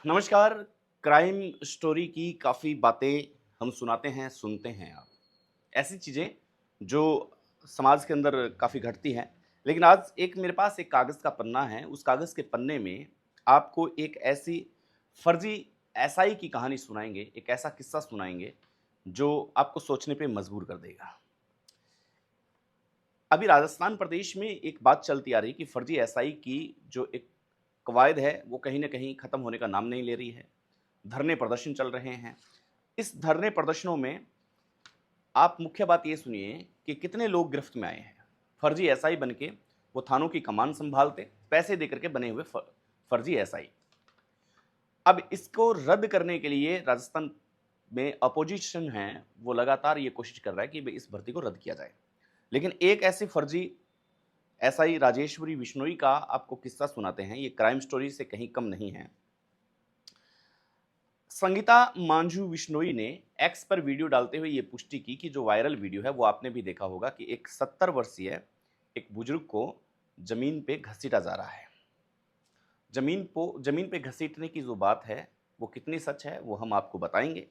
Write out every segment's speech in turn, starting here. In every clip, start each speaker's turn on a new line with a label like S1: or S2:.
S1: नमस्कार। Crime story की काफ़ी बातें हम सुनाते हैं, सुनते हैं आप। ऐसी चीज़ें जो समाज के अंदर काफ़ी घटती हैं। लेकिन आज एक मेरे पास एक कागज़ का पन्ना है, उस कागज़ के पन्ने में आपको एक ऐसी फर्जी एसआई की कहानी सुनाएँगे, एक ऐसा किस्सा सुनाएँगे, जो आपको सोचने पे मजबूर कर देगा। अभी राजस्थान प्रदेश में एक बात चलती आ रही है कि फर्जी एसआई की जो एक कवायद है, वो कहीं न कहीं खत्म होने का नाम नहीं ले रही है। धरने प्रदर्शन चल रहे हैं। इस धरने प्रदर्शनों में आप मुख्य बात ये सुनिए कि कितने लोग गिरफ्त में आए हैं। फर्जी एसआई बन के वो थानों की कमान संभालते, पैसे देकर के बने हुए फर्जी एसआई। अब इसको रद्द करने के लिए राजस्थान में अपोजिशन है, वो लगातार ये कोशिश कर रहा है कि भई इस भर्ती को रद्द किया जाए। लेकिन एक ऐसी फर्जी एसआई राजेश्वरी बिश्नोई का आपको किस्सा सुनाते हैं, ये क्राइम स्टोरी से कहीं कम नहीं है। संगीता मांझू विश्नोई ने एक्स पर वीडियो डालते हुए ये पुष्टि की कि जो वायरल वीडियो है वो आपने भी देखा होगा कि एक 70 वर्षीय एक बुजुर्ग को जमीन पे घसीटा जा रहा है। जमीन पे घसीटने की जो बात है वो कितनी सच है वो हम आपको बताएंगे।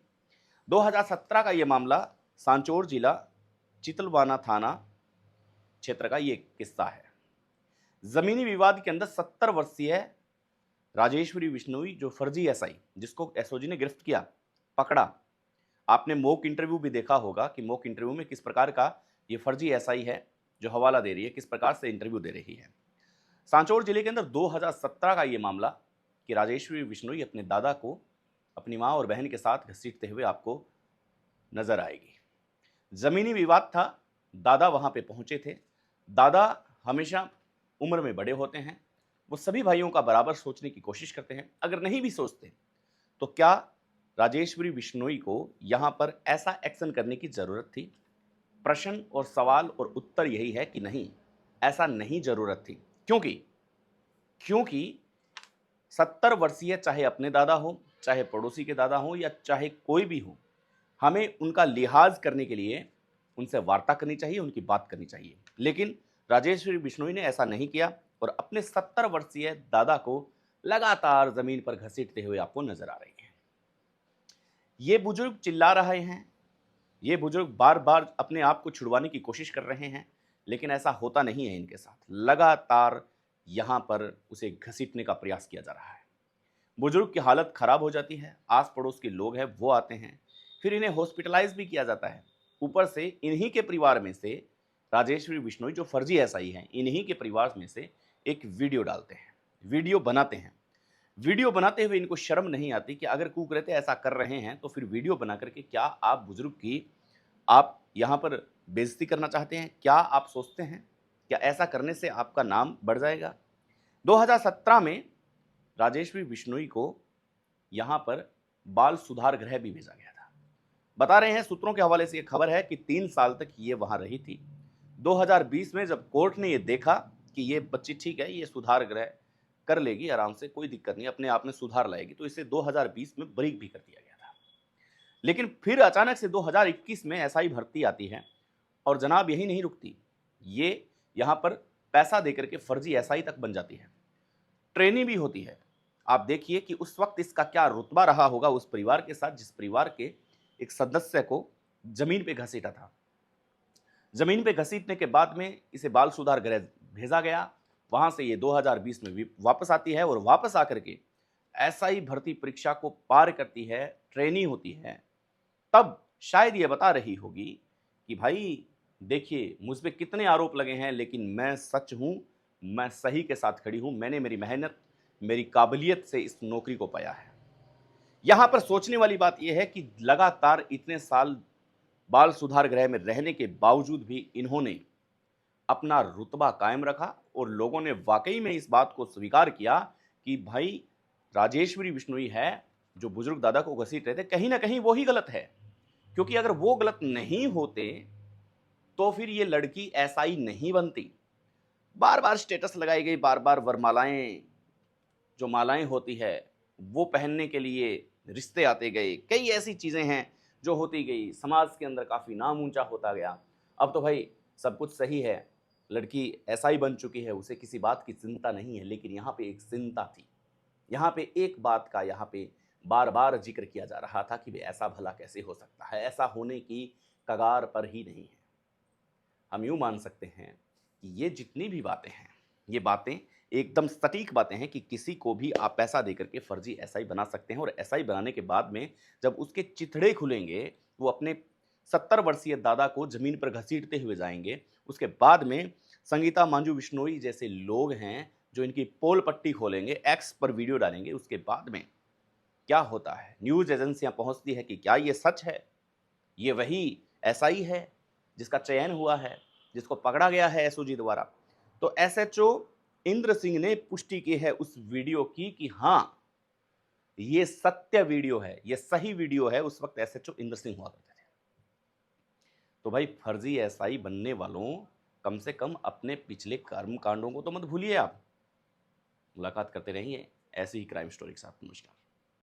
S1: 2017 का ये मामला सांचौर जिला चितलवाना थाना क्षेत्र का ये किस्सा है। जमीनी विवाद के अंदर 70 वर्षीय राजेश्वरी बिश्नोई जो फर्जी एसआई जिसको एसओजी ने गिरफ्त किया, पकड़ा। आपने मॉक इंटरव्यू भी देखा होगा कि मॉक इंटरव्यू में किस प्रकार का ये फर्जी एसआई है जो हवाला दे रही है, किस प्रकार से इंटरव्यू दे रही है। सांचौर जिले के अंदर 2017 का ये मामला कि राजेश्वरी बिश्नोई अपने दादा को अपनी मां और बहन के साथ घसीटते हुए आपको नजर आएगी। जमीनी विवाद था, दादा वहां पे पहुंचे थे। दादा हमेशा उम्र में बड़े होते हैं, वो सभी भाइयों का बराबर सोचने की कोशिश करते हैं। अगर नहीं भी सोचते तो क्या राजेश्वरी बिश्नोई को यहां पर ऐसा एक्शन करने की जरूरत थी? प्रश्न और सवाल और उत्तर यही है कि नहीं, ऐसा नहीं जरूरत थी। क्योंकि क्योंकि 70 वर्षीय चाहे अपने दादा हो, चाहे पड़ोसी के दादा हो या चाहे कोई भी हो, हमें उनका लिहाज करने के लिए उनसे वार्ता करनी चाहिए, उनकी बात करनी चाहिए। लेकिन राजेश्वरी बिश्नोई ने ऐसा नहीं किया और अपने 70 वर्षीय दादा को लगातार जमीन पर घसीटते हुए आपको नजर आ रही है। ये बुजुर्ग चिल्ला रहे हैं, ये बुजुर्ग बार-बार अपने आप को छुड़वाने की कोशिश कर रहे हैं, लेकिन ऐसा होता नहीं है इनके साथ। लगातार यहाँ पर उसे घसीटने का प्रयास किया जा रहा है। बुजुर्ग की हालत खराब हो जाती है, आस-पड़ोस के लोग हैं वो आते हैं, फिर इन्हें हॉस्पिटलाइज़ भी किया जाता है। ऊपर से इन्हीं के परिवार में से राजेश्वरी बिश्नोई जो फर्जी एसआई हैं, इन्हीं के परिवार में से एक वीडियो डालते हैं, वीडियो बनाते हैं। वीडियो बनाते हुए इनको शर्म नहीं आती कि अगर कुकरेते ऐसा कर रहे हैं तो फिर वीडियो बना करके क्या आप बुजुर्ग की आप यहाँ पर बेइज्जती करना चाहते हैं? क्या आप सोचते हैं क्या ऐसा करने से आपका नाम बढ़ जाएगा? 2017 में राजेश्वरी बिश्नोई को यहाँ पर बाल सुधार गृह भी भेजा गया था। बता रहे हैं सूत्रों के हवाले से ये खबर है कि 3 साल तक ये वहाँ रही थी। 2020 में जब कोर्ट ने ये देखा कि ये बच्ची ठीक है, ये सुधार गृह कर लेगी आराम से, कोई दिक्कत नहीं, अपने आप में सुधार लाएगी, तो इसे 2020 में बरी भी कर दिया गया था। लेकिन फिर अचानक से 2021 में एसआई भर्ती आती है और जनाब यही नहीं रुकती, ये यहाँ पर पैसा देकर के फर्जी एसआई तक बन जाती है, ट्रेनी भी होती है। आप देखिए कि उस वक्त इसका क्या रुतबा रहा होगा उस परिवार के साथ जिस परिवार के एक सदस्य को जमीन पे घसीटा था। जमीन पे घसीटने के बाद में इसे बाल सुधार गृह भेजा गया। वहां से ये 2020 में वापस आती है और वापस आकर के एसआई भर्ती परीक्षा को पार करती है, ट्रेनी होती है। तब शायद ये बता रही होगी कि भाई देखिए मुझ पे कितने आरोप लगे हैं लेकिन मैं सच हूं, मैं सही के साथ खड़ी हूं, मैंने मेरी मेहनत, मेरी काबिलियत से इस नौकरी को पाया है। यहां पर सोचने वाली बात यह है कि लगातार इतने साल बाल सुधार गृह में रहने के बावजूद भी इन्होंने अपना रुतबा कायम रखा और लोगों ने वाकई में इस बात को स्वीकार किया कि भाई राजेश्वरी बिश्नोई है जो बुजुर्ग दादा को घसीट रहे थे, कहीं ना कहीं वो ही गलत है। क्योंकि अगर वो गलत नहीं होते तो फिर ये लड़की एसआई नहीं बनती। बार बार स्टेटस लगाई गई, बार बार वरमालाएं, जो मालाएं होती है वो पहनने के लिए रिश्ते आते गए, कई ऐसी चीज़ें हैं जो होती गई, समाज के अंदर काफ़ी नाम ऊंचा होता गया। अब तो भाई सब कुछ सही है, लड़की ऐसा ही बन चुकी है, उसे किसी बात की चिंता नहीं है, लेकिन यहाँ पे एक चिंता थी। यहाँ पे एक बात का यहाँ पे बार बार जिक्र किया जा रहा था कि वे ऐसा भला कैसे हो सकता है, ऐसा होने की कगार पर ही नहीं है। हम यूँ मान सकते हैं कि ये जितनी भी बातें हैं, ये बातें एकदम सटीक बातें हैं कि किसी को भी आप पैसा देकर के फर्जी एसआई बना सकते हैं और एसआई बनाने के बाद में जब उसके चिथड़े खुलेंगे, वो अपने 70 वर्षीय दादा को ज़मीन पर घसीटते हुए जाएँगे। उसके बाद में संगीता मांझू बिश्नोई जैसे लोग हैं, जो इनकी पोल पट्टी खोलेंगे, एक्स पर वीडियो डालेंगे। उसके बाद में क्या होता है? न्यूज़ एजेंसियाँ पहुँचती है कि क्या ये सच है? ये वही एसआई है जिसका चयन हुआ है, जिसको पकड़ा गया है एसओजी द्वारा। तो एसएचओ इंद्र सिंह ने पुष्टि की है उस वीडियो की कि हाँ, ये सत्य वीडियो है, ये सही वीडियो है। उस वक्त एसएचओ इंद्र सिंह हुआ करते थे। तो भाई फर्जी एसआई बनने वालों, कम से कम अपने पिछले कर्म कांडों को तो मत भूलिए आप। मुलाकात करते रहिए ऐसी ही क्राइम स्टोरी के साथ। नमस्कार।